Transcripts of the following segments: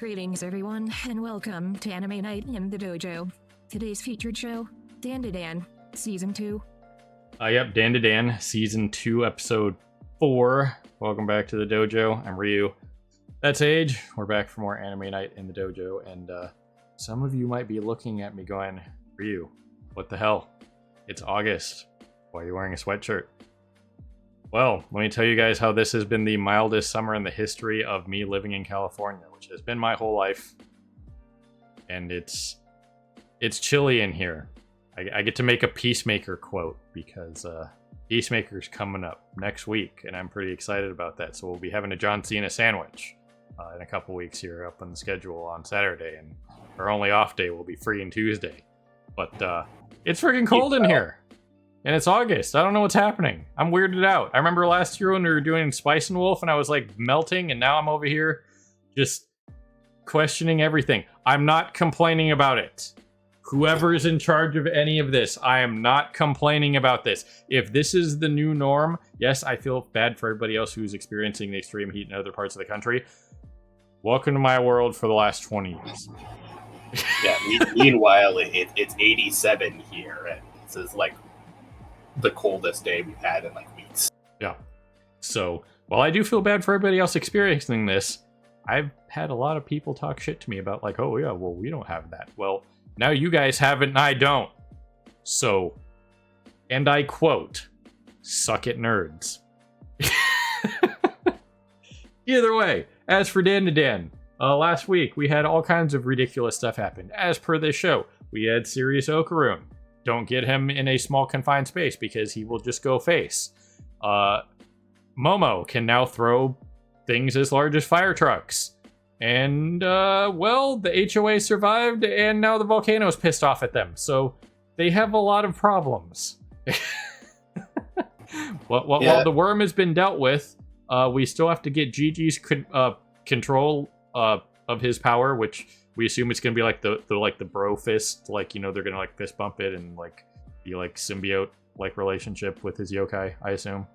Greetings, everyone, and welcome to Anime Night in the Dojo. Today's featured show, Dan to Dan, Season 2. Yep, Dan to Dan, Season 2, Episode 4. Welcome back to the dojo. I'm Ryu. That's Age. We're back for more Anime Night in the Dojo, and some of you might be looking at me going, Ryu, what the hell? It's August. Why are you wearing a sweatshirt? Well, let me tell you guys how this has been the mildest summer in the history of me living in California, which has been my whole life. And it's chilly in here. I get to make a Peacemaker quote because Peacemaker's coming up next week, and I'm pretty excited about that. So we'll be having a John Cena sandwich in a couple weeks here up on the schedule on Saturday, and our only off day will be free on Tuesday. But it's freaking cold in here. And it's August. I don't know what's happening. I'm weirded out. I remember last year when we were doing Spice and Wolf and I was like melting, and now I'm over here just questioning everything. I'm not complaining about it. Whoever is in charge of any of this, I am not complaining about this. If this is the new norm, yes, I feel bad for everybody else who's experiencing the extreme heat in other parts of the country. Welcome to my world for the last 20 years. Yeah, meanwhile, it's 87 here, and this is like the coldest day we've had in like weeks. Yeah. So, while I do feel bad for everybody else experiencing this, I've had a lot of people talk shit to me about like, oh yeah, well, we don't have that. Well, now you guys have it and I don't. So, and I quote, suck it, nerds. Either way, as for Dan to Dan, last week we had all kinds of ridiculous stuff happen. As per this show, we had Sirius Okaroon. Don't get him in a small confined space because he will just go face. Momo can now throw things as large as fire trucks. And, well, the HOA survived and now the volcano's pissed off at them. So they have a lot of problems. While the worm has been dealt with, we still have to get Gigi's control of his power, which we assume it's gonna be like the bro fist, like, you know, they're gonna like fist bump it and like be like symbiote like relationship with his yokai, I assume.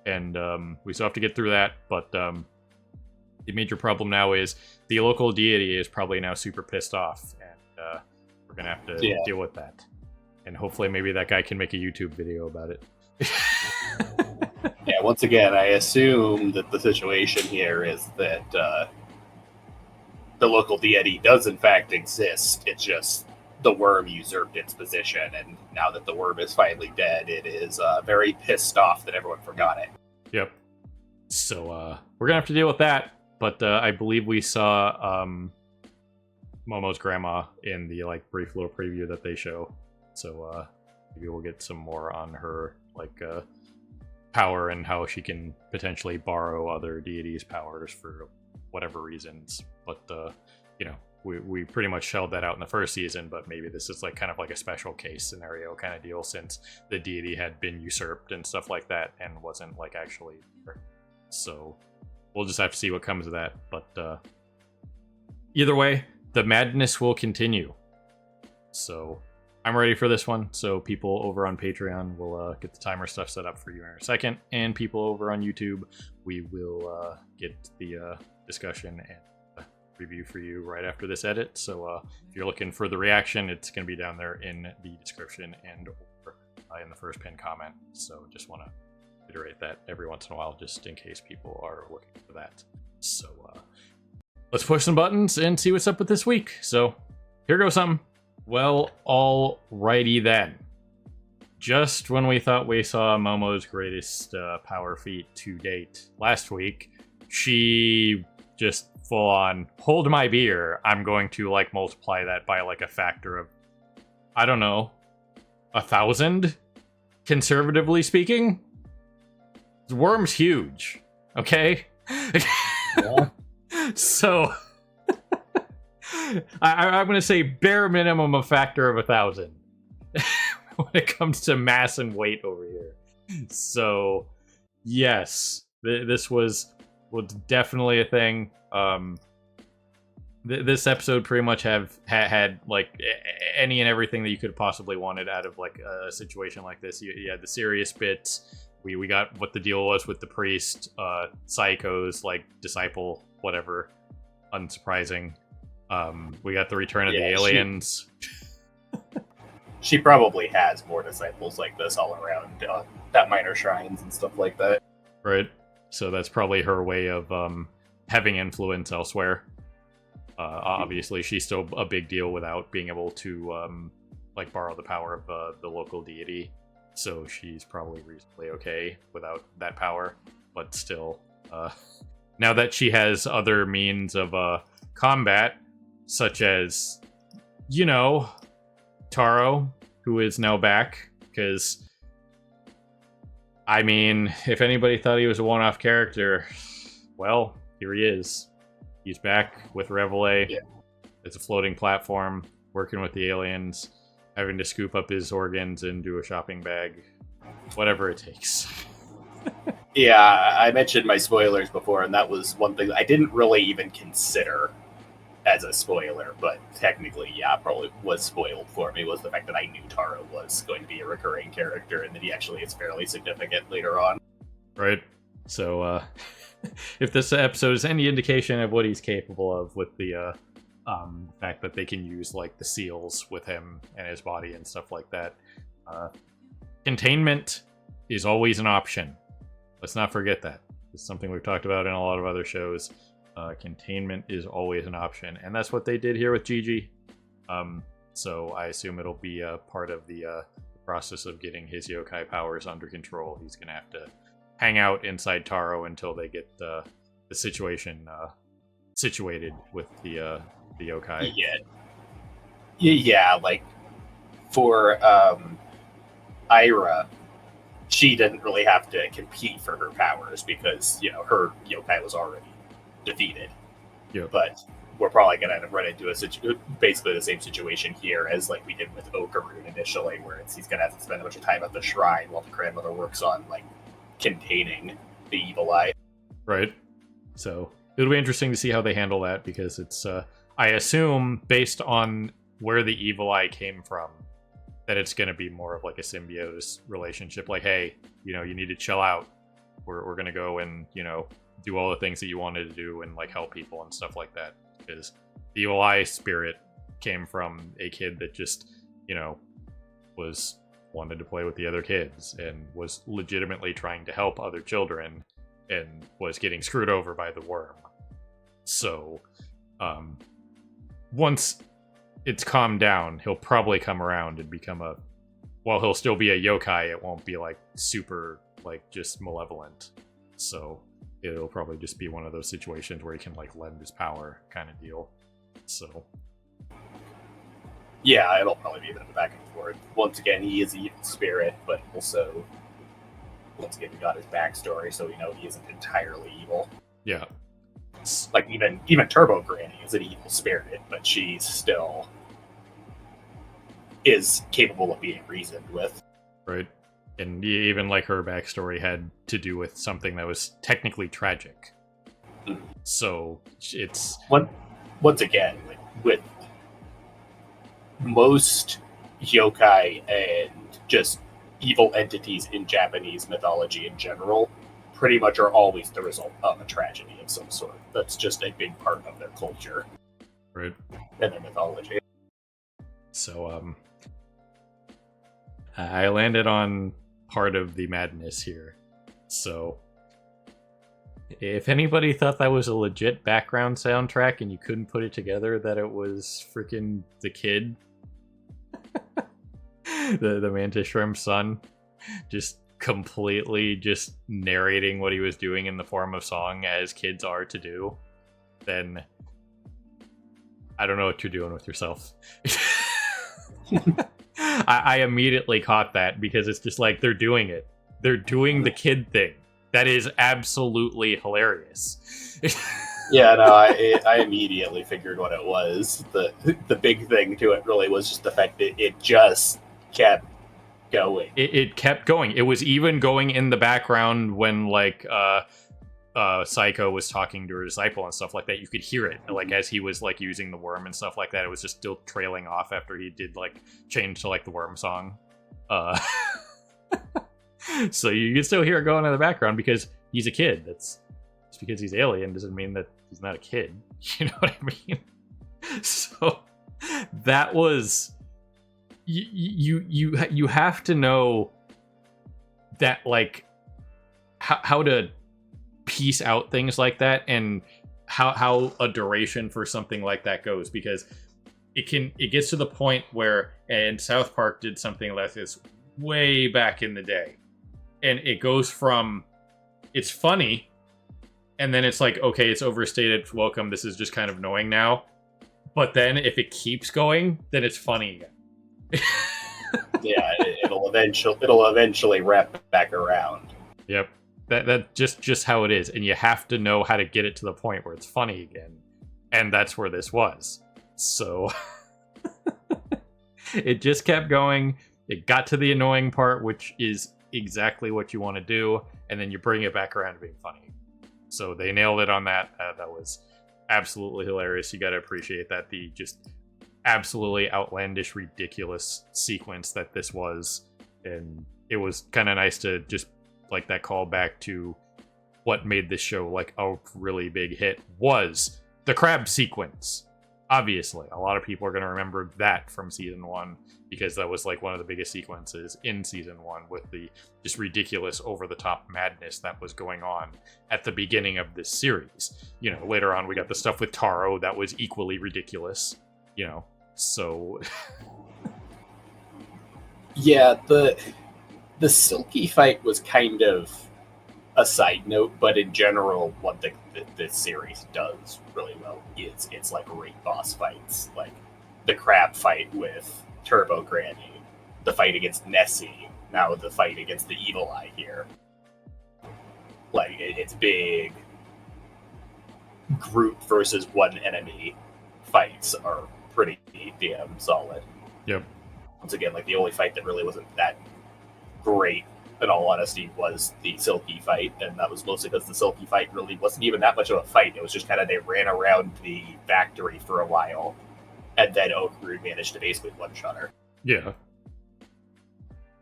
And we still have to get through that, but the major problem now is the local deity is probably now super pissed off, and we're gonna have to deal with that. And hopefully maybe that guy can make a YouTube video about it. Yeah, once again, I assume that the situation here is that the local deity does in fact exist. It's just the worm usurped its position, and now that the worm is finally dead, it is very pissed off that everyone forgot it. Yep. So we're gonna have to deal with that, but I believe we saw Momo's grandma in the like brief little preview that they show. So maybe we'll get some more on her like power and how she can potentially borrow other deities' powers for whatever reasons. But you know, we pretty much shelled that out in the first season, but maybe this is like kind of like a special case scenario kind of deal, since the deity had been usurped and stuff like that and wasn't like actually there. So we'll just have to see what comes of that. But either way, the madness will continue. So I'm ready for this one. So people over on Patreon will get the timer stuff set up for you in a second, and people over on YouTube, we will get the discussion and review for you right after this edit. So if you're looking for the reaction, it's going to be down there in the description and or, in the first pinned comment. So just want to iterate that every once in a while, just in case people are looking for that. So let's push some buttons and see what's up with this week. So here goes something. Well, alrighty then. Just when we thought we saw Momo's greatest power feat to date last week, she just full on, hold my beer, I'm going to like multiply that by like a factor of, I don't know, 1,000, conservatively speaking. The worm's huge, okay? Yeah. So I'm going to say bare minimum a factor of 1,000 when it comes to mass and weight over here. So yes, this was definitely a thing. This episode pretty much had like any and everything that you could have possibly wanted out of like a situation like this. You had the serious bits. We got what the deal was with the priest, Psycho's like disciple, whatever, unsurprising. We got the return of the Yeah, aliens. She probably has more disciples like this all around that minor shrines and stuff like that. Right. So that's probably her way of having influence elsewhere. Obviously, she's still a big deal without being able to like borrow the power of the local deity. So she's probably reasonably okay without that power. But still, now that she has other means of combat, such as, you know, Taro, who is now back, because, I mean, if anybody thought he was a one-off character, well, here he is. He's back with Reveille. Yeah. It's a floating platform, working with the aliens, having to scoop up his organs and do a shopping bag. Whatever it takes. Yeah, I mentioned my spoilers before, and that was one thing I didn't really even consider as a spoiler, but technically, yeah, probably was spoiled for me, was the fact that I knew Taro was going to be a recurring character, and that he actually is fairly significant later on. Right. So, if this episode is any indication of what he's capable of with the fact that they can use, like, the seals with him and his body and stuff like that, containment is always an option. Let's not forget that. It's something we've talked about in a lot of other shows. Containment is always an option, and that's what they did here with Gigi. So I assume it'll be a part of the process of getting his yokai powers under control. He's gonna have to hang out inside Taro until they get the situation situated with the yokai. Yeah, like for Ira, she didn't really have to compete for her powers because, you know, her yokai was already defeated. Yep. But we're probably going to run into basically the same situation here as like we did with Okaroon initially, where he's going to have to spend a bunch of time at the shrine while the grandmother works on like containing the evil eye. Right. So it'll be interesting to see how they handle that, because it's I assume, based on where the evil eye came from, that it's going to be more of like a symbiosis relationship. Like, hey, you know, you need to chill out. We're going to go and, you know, do all the things that you wanted to do and like help people and stuff like that. Because the evil eye spirit came from a kid that just, you know, wanted to play with the other kids and was legitimately trying to help other children and was getting screwed over by the worm. So, once it's calmed down, he'll probably come around and become while he'll still be a yokai, it won't be like super, like, just malevolent. So it'll probably just be one of those situations where he can like lend his power kind of deal. So yeah, it'll probably be a bit of a back and forth. Once again, he is an evil spirit, but also, once again, we got his backstory, so we know he isn't entirely evil. yeah. Like, even Turbo Granny is an evil spirit, but she still is capable of being reasoned with. Right. And even like her backstory had to do with something that was technically tragic. So it's once again, with most yokai and just evil entities in Japanese mythology in general, pretty much are always the result of a tragedy of some sort. That's just a big part of their culture, right, and their mythology. So I landed on part of the madness here. So if anybody thought that was a legit background soundtrack and you couldn't put it together that it was freaking the kid, the Mantis Shrimp's son, just completely just narrating what he was doing in the form of song as kids are to do, then I don't know what you're doing with yourself. I immediately caught that, because it's just like, they're doing it. They're doing the kid thing. That is absolutely hilarious. Yeah, no, I immediately figured what it was. The big thing to it really was just the fact that it just kept going. It kept going. It was even going in the background when like Psycho was talking to her disciple and stuff like that. You could hear it, like, as he was like using the worm and stuff like that. It was just still trailing off after he did like change to like the worm song. So you can still hear it going in the background because he's a kid. That's just because he's alien doesn't mean that he's not a kid. You know what I mean? So that was you have to know that, like, how to piece out things like that, and how a duration for something like that goes, because it gets to the point where, and South Park did something like this way back in the day, and it goes from it's funny, and then it's like, okay, it's overstated welcome, this is just kind of annoying now, but then if it keeps going, then it's funny again. Yeah, it'll eventually wrap back around. Yep. That just how it is, and you have to know how to get it to the point where it's funny again, and that's where this was. So it just kept going. It got to the annoying part, which is exactly what you want to do, and then you bring it back around to being funny. So they nailed it on that. That was absolutely hilarious. You got to appreciate that, the just absolutely outlandish, ridiculous sequence that this was, and it was kind of nice to just like that call back to what made this show like a really big hit was the crab sequence. Obviously, a lot of people are going to remember that from season 1 because that was like one of the biggest sequences in season 1 with the just ridiculous over-the-top madness that was going on at the beginning of this series. You know, later on we got the stuff with Taro that was equally ridiculous, you know, so... Yeah, the Silky fight was kind of a side note, but in general, one thing that this series does really well is it's like great boss fights, like the crab fight with Turbo Granny, the fight against Nessie, now the fight against the Evil Eye here. Like it's big group versus one enemy fights are pretty damn solid. Yep. Once again, like the only fight that really wasn't that great, in all honesty, was the Silky fight, and that was mostly because the Silky fight really wasn't even that much of a fight. It was just kind of they ran around the factory for a while, and then Okarun managed to basically one-shot her. Yeah.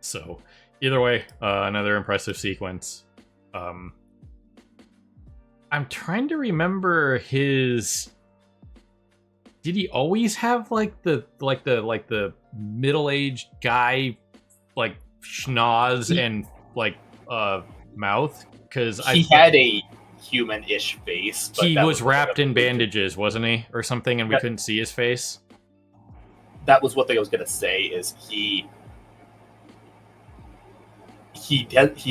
So, either way, another impressive sequence. I'm trying to remember his... Did he always have like the middle-aged guy like schnoz and like mouth? Because he had a human-ish face, but he was wrapped in bandages, wasn't he, or something, and we couldn't see his face. That was what I was gonna say. Is he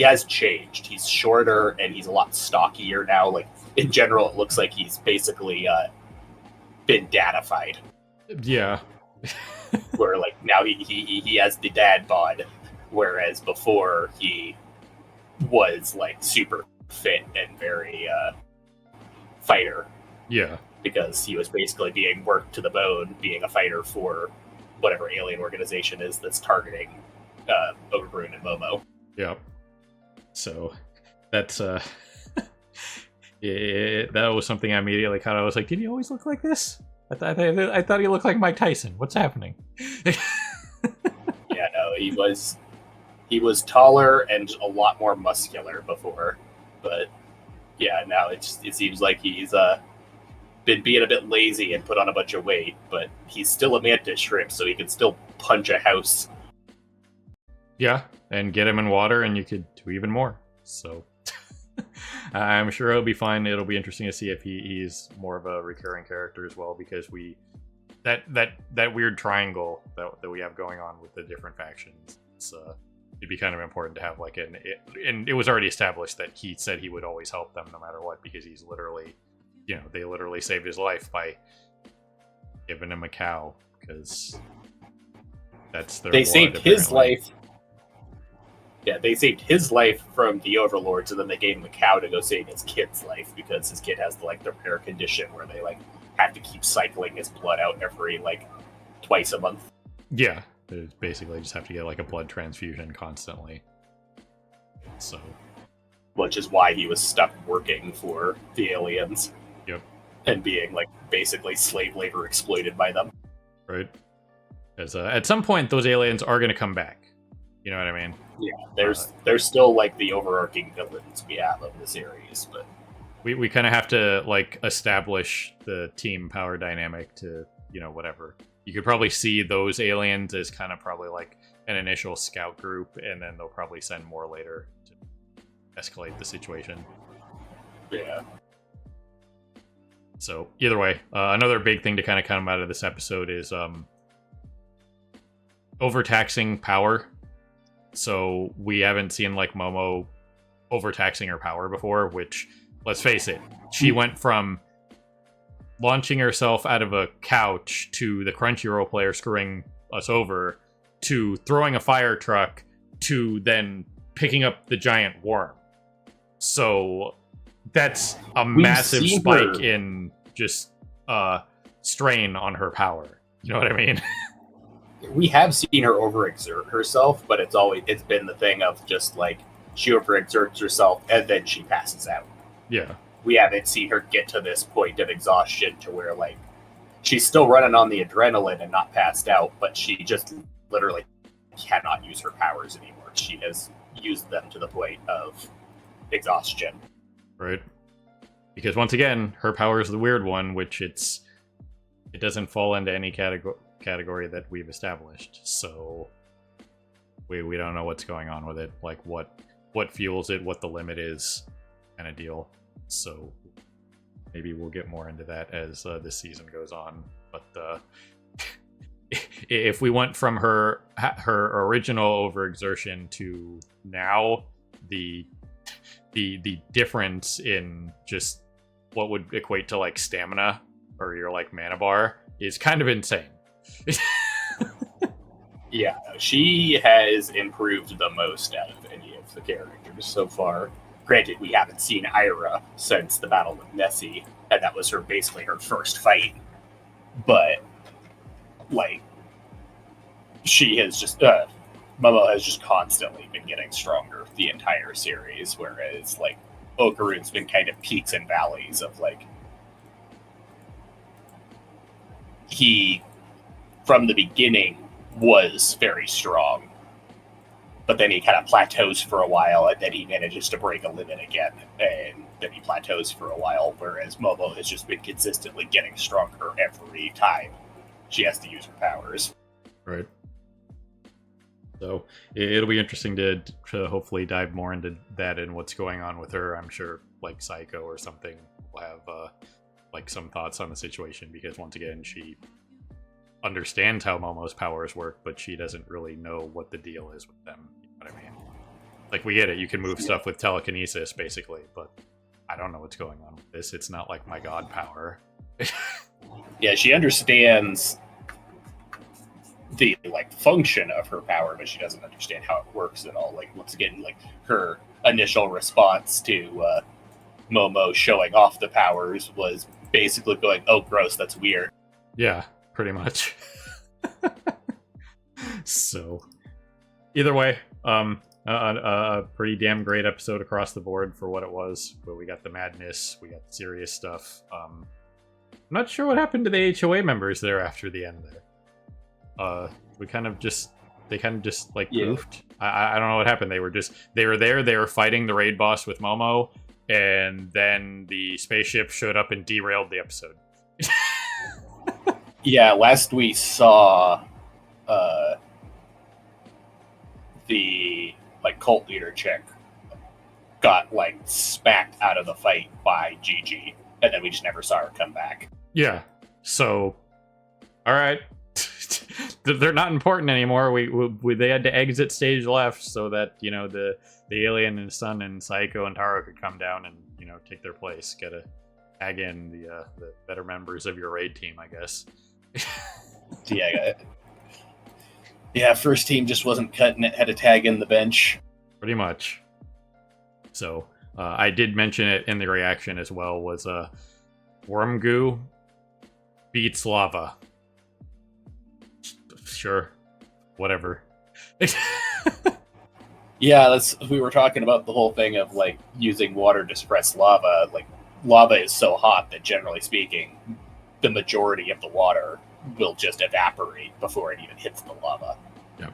has changed. He's shorter and he's a lot stockier now. Like in general, it looks like he's basically been dadified. Yeah. Where like now he has the dad bod, whereas before he was like super fit and very fighter. Yeah. Because he was basically being worked to the bone, being a fighter for whatever alien organization is that's targeting Okarun and Momo. Yeah. So that's yeah, that was something I immediately caught. I was like, did he always look like this? I thought he looked like Mike Tyson. What's happening? Yeah, no, he was taller and a lot more muscular before, but yeah, now it seems like he's been being a bit lazy and put on a bunch of weight, but he's still a mantis shrimp, so he can still punch a house. Yeah, and get him in water, and you could do even more. So I'm sure it'll be fine. It'll be interesting to see if he's more of a recurring character as well, because that weird triangle that we have going on with the different factions. It'd be kind of important to have like and it was already established that he said he would always help them no matter what, because he's literally, you know, they literally saved his life by giving him a cow, because that's their They blood, saved his apparently. life. Yeah, they saved his life from the overlords, and then they gave him a cow to go save his kid's life, because his kid has like the rare condition where they like have to keep cycling his blood out every like twice a month. Yeah, they basically just have to get like a blood transfusion constantly. So, Which is why he was stuck working for the aliens. Yep. And being like basically slave labor exploited by them. right? Because at some point, those aliens are going to come back. You know what I mean? Yeah, there's still like the overarching villains we have of the series, but we kind of have to like establish the team power dynamic to, you know, whatever. You could probably see those aliens as kind of probably like an initial scout group, and then they'll probably send more later to escalate the situation. Yeah. So either way, another big thing to kind of come out of this episode is overtaxing power. So we haven't seen like Momo overtaxing her power before, which, let's face it, she went from launching herself out of a couch to the Crunchyroll player screwing us over to throwing a fire truck to then picking up the giant worm. So that's a massive spike in just strain on her power. You know what I mean? We have seen her overexert herself, but it's been the thing of just like she overexerts herself and then she passes out. Yeah. We haven't seen her get to this point of exhaustion to where like she's still running on the adrenaline and not passed out, but she just literally cannot use her powers anymore. She has used them to the point of exhaustion. Right. Because once again, her power is the weird one, which it doesn't fall into any category that we've established. So we don't know what's going on with it, like what fuels it, what the limit is, kind of deal. So maybe we'll get more into that as this season goes on. But if we went from her original overexertion to now, the difference in just what would equate to like stamina or your like mana bar is kind of insane. Yeah, she has improved the most out of any of the characters so far. Granted, we haven't seen Ira since the Battle with Nessie, and that was basically her first fight. But, like, she has just, Momo has just constantly been getting stronger the entire series, whereas, like, Okaru's been kind of peaks and valleys of, like, he, from the beginning, was very strong. But then he kind of plateaus for a while, and then he manages to break a limit again, and then he plateaus for a while, whereas Momo has just been consistently getting stronger every time she has to use her powers. Right. So it'll be interesting to hopefully dive more into that and what's going on with her. I'm sure like Psycho or something will have like some thoughts on the situation, because once again, she understands how Momo's powers work, but she doesn't really know what the deal is with them. You know what I mean? Like, we get it, you can move stuff with telekinesis, basically, but I don't know what's going on with this. It's not like my god power. Yeah, she understands the, like, function of her power, but she doesn't understand how it works at all. Like, once again, like, her initial response to Momo showing off the powers was basically going, oh, gross, that's weird. Yeah, pretty much. So either way, a pretty damn great episode across the board for what it was. Where we got the madness, we got the serious stuff. I'm not sure what happened to the HOA members there after the end there. They kind of just like poofed. I don't know what happened. They were there, they were fighting the raid boss with Momo, and then the spaceship showed up and derailed the episode. Yeah, last we saw the like cult leader chick got like smacked out of the fight by Gigi, and then we just never saw her come back. Yeah. So, all right, they're not important anymore. We they had to exit stage left so that, you know, the alien and Sun and Psycho and Taro could come down and, you know, take their place. Gotta tag in the better members of your raid team, I guess. Yeah, first team just wasn't cutting it, had to tag in the bench. Pretty much. So, I did mention it in the reaction as well, was Worm Goo beats Lava. Sure. Whatever. Yeah, we were talking about the whole thing of, like, using water to suppress lava. Like, lava is so hot that, generally speaking, the majority of the water will just evaporate before it even hits the lava. Yep.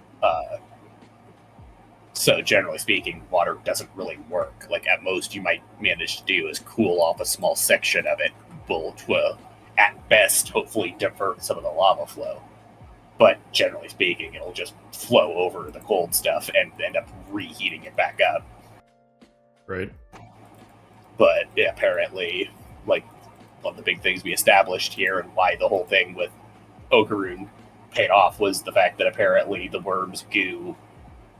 So generally speaking, water doesn't really work. Like at most, you might manage to do is cool off a small section of it, which will, at best, hopefully divert some of the lava flow. But generally speaking, it'll just flow over the cold stuff and end up reheating it back up. Right. But yeah, apparently, like, one of the big things we established here and why the whole thing with Okaroon paid off was the fact that apparently the worm's goo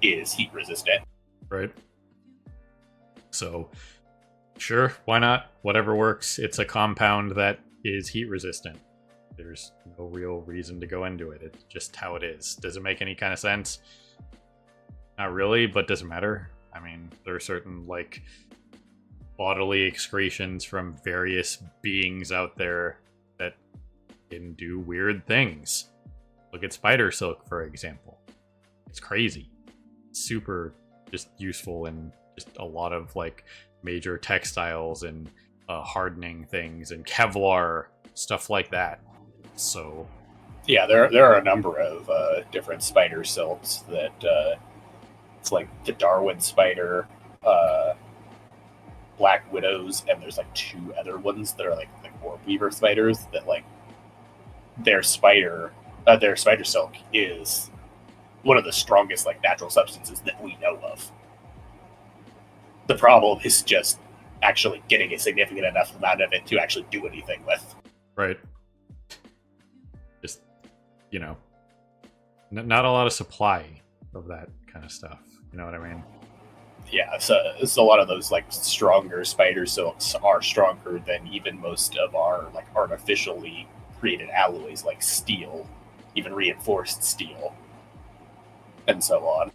is heat resistant. Right. So, sure, why not? Whatever works. It's a compound that is heat resistant. There's no real reason to go into it. It's just how it is. Does it make any kind of sense? Not really, but doesn't matter. I mean, there are certain, like, bodily excretions from various beings out there that can do weird things. Look at spider silk, for example. It's crazy. Super just useful in just a lot of, like, major textiles and hardening things and Kevlar, stuff like that. So yeah, there are a number of different spider silks that it's like the Darwin spider, Black Widows, and there's like 2 other ones that are like orb weaver spiders that like their spider silk is one of the strongest like natural substances that we know of. The problem is just actually getting a significant enough amount of it to actually do anything with. right. Just, you know, not a lot of supply of that kind of stuff. You know what I mean? Yeah, so a lot of those like stronger spider silks are stronger than even most of our like artificially created alloys like steel, even reinforced steel, and so on.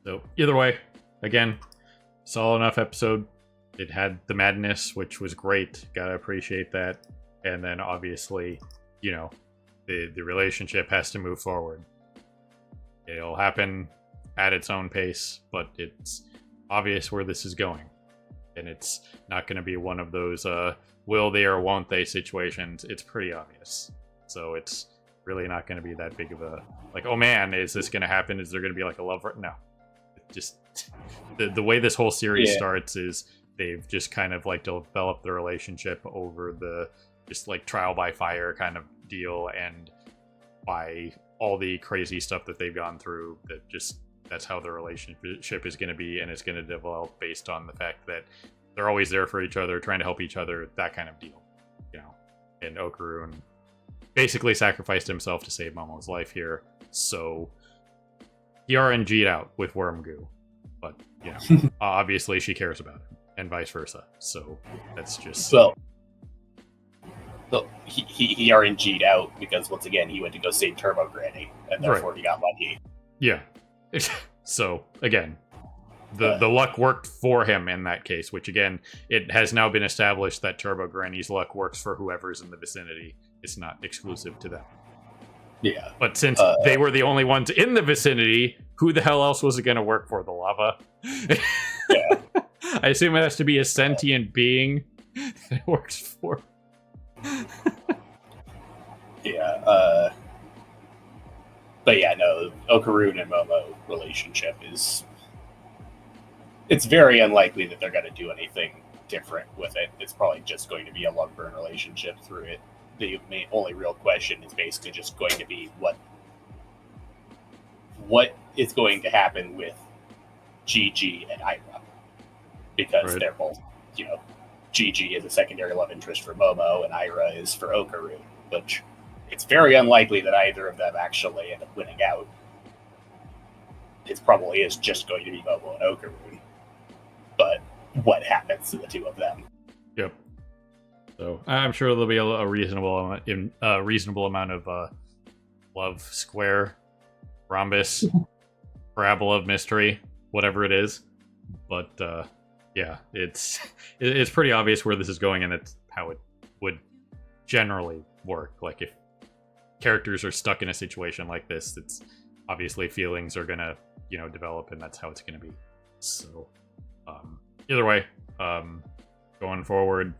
So either way, again, solid enough episode. It had the madness, which was great. Gotta appreciate that. And then obviously, you know, the relationship has to move forward. It'll happen at its own pace, but it's obvious where this is going. And it's not going to be one of those will they or won't they situations. It's pretty obvious. So it's really not going to be that big of a, like, oh man, is this going to happen? Is there going to be like a love? No. Just the way this whole series starts is they've just kind of like developed the relationship over the just like trial by fire kind of deal, and by all the crazy stuff that they've gone through, that just that's how the relationship is going to be, and it's going to develop based on the fact that they're always there for each other, trying to help each other, that kind of deal, you know. And Okaroon basically sacrificed himself to save Momo's life here, so he RNG'd out with worm goo, but you know, obviously she cares about him, and vice versa. So that's just well, he RNG'd out because once again he went to go save Turbo Granny, and therefore he got lucky. Yeah. So again, the luck worked for him in that case, which again, it has now been established that Turbo Granny's luck works for whoever's in the vicinity. It's not exclusive to them. Yeah. But since they were the only ones in the vicinity, who the hell else was it going to work for? The lava? Yeah. I assume it has to be a sentient being that it works for. Yeah. But yeah, no, Okaroon and Momo relationship is... It's very unlikely that they're going to do anything different with it. It's probably just going to be a long-burn relationship through it. The only real question is basically just going to be what is going to happen with Gigi and Ira, because they're both, you know, Gigi is a secondary love interest for Momo and Ira is for Okaroon, which it's very unlikely that either of them actually end up winning out. It probably is just going to be Momo and Okaroon, but what happens to the two of them? Yep. So I'm sure there'll be a reasonable amount of love square, rhombus, parabola of mystery, whatever it is. But yeah, it's pretty obvious where this is going, and it's how it would generally work. Like if characters are stuck in a situation like this, it's obviously feelings are gonna, you know, develop, and that's how it's gonna be. So either way, going forward,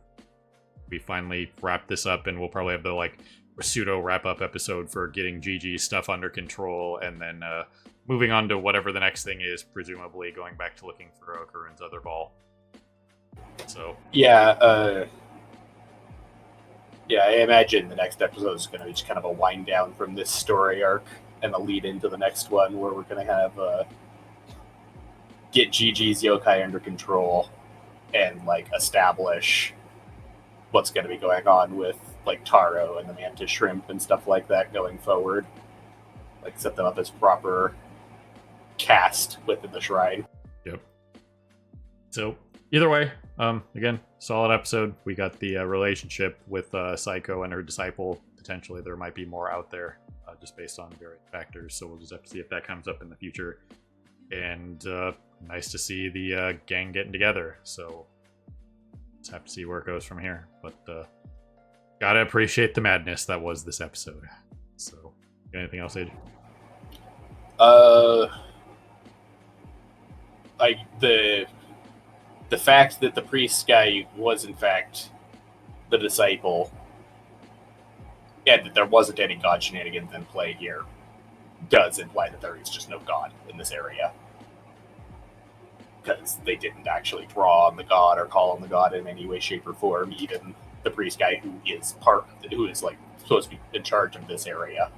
we finally wrap this up, and we'll probably have the like pseudo wrap up episode for getting Gigi's stuff under control, and then moving on to whatever the next thing is, presumably going back to looking for Okarun's other ball. So Yeah, I imagine the next episode is going to be just kind of a wind down from this story arc and a lead into the next one, where we're going to have get Gigi's yokai under control and like establish what's going to be going on with like Taro and the Mantis Shrimp and stuff like that going forward. Like set them up as proper cast within the shrine. Yep. So either way, again, solid episode. We got the relationship with Psycho and her disciple. Potentially there might be more out there, just based on various factors. So we'll just have to see if that comes up in the future. And nice to see the gang getting together. So just have to see where it goes from here. But gotta appreciate the madness that was this episode. So, anything else, Age? Like the fact that the priest guy was in fact the disciple, and that there wasn't any god shenanigans in play here, does imply that there is just no god in this area. Because they didn't actually draw on the god or call on the god in any way, shape, or form. Even the priest guy who is like supposed to be in charge of this area,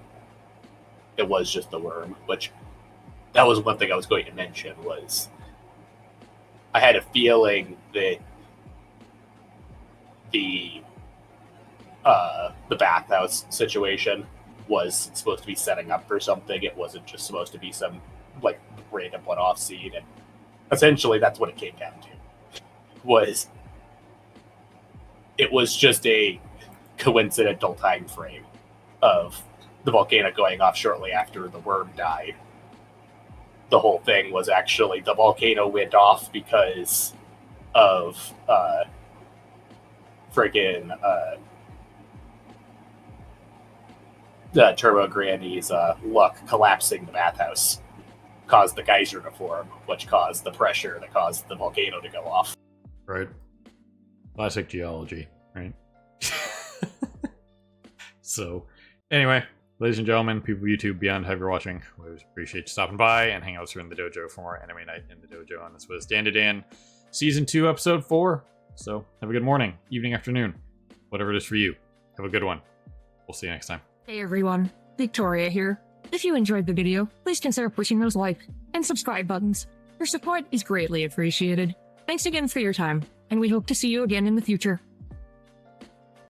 it was just the worm. Which, that was one thing I was going to mention, was I had a feeling that the bathhouse situation was supposed to be setting up for something. It wasn't just supposed to be some like random one-off scene, and essentially that's what it came down to. It was just a coincidental time frame of the volcano going off shortly after the worm died. The whole thing was actually the volcano went off because of Turbo Granny's luck collapsing the bathhouse caused the geyser to form, which caused the pressure that caused the volcano to go off. Right. Classic geology, right? So, anyway, ladies and gentlemen, people of YouTube, beyond, however you're watching, we always appreciate you stopping by and hanging out here in the dojo for more Anime Night in the Dojo. And this was Dan to Dan, Season 2, Episode 4. So, have a good morning, evening, afternoon, whatever it is for you. Have a good one. We'll see you next time. Hey everyone, Victoria here. If you enjoyed the video, please consider pushing those like and subscribe buttons. Your support is greatly appreciated. Thanks again for your time, and we hope to see you again in the future.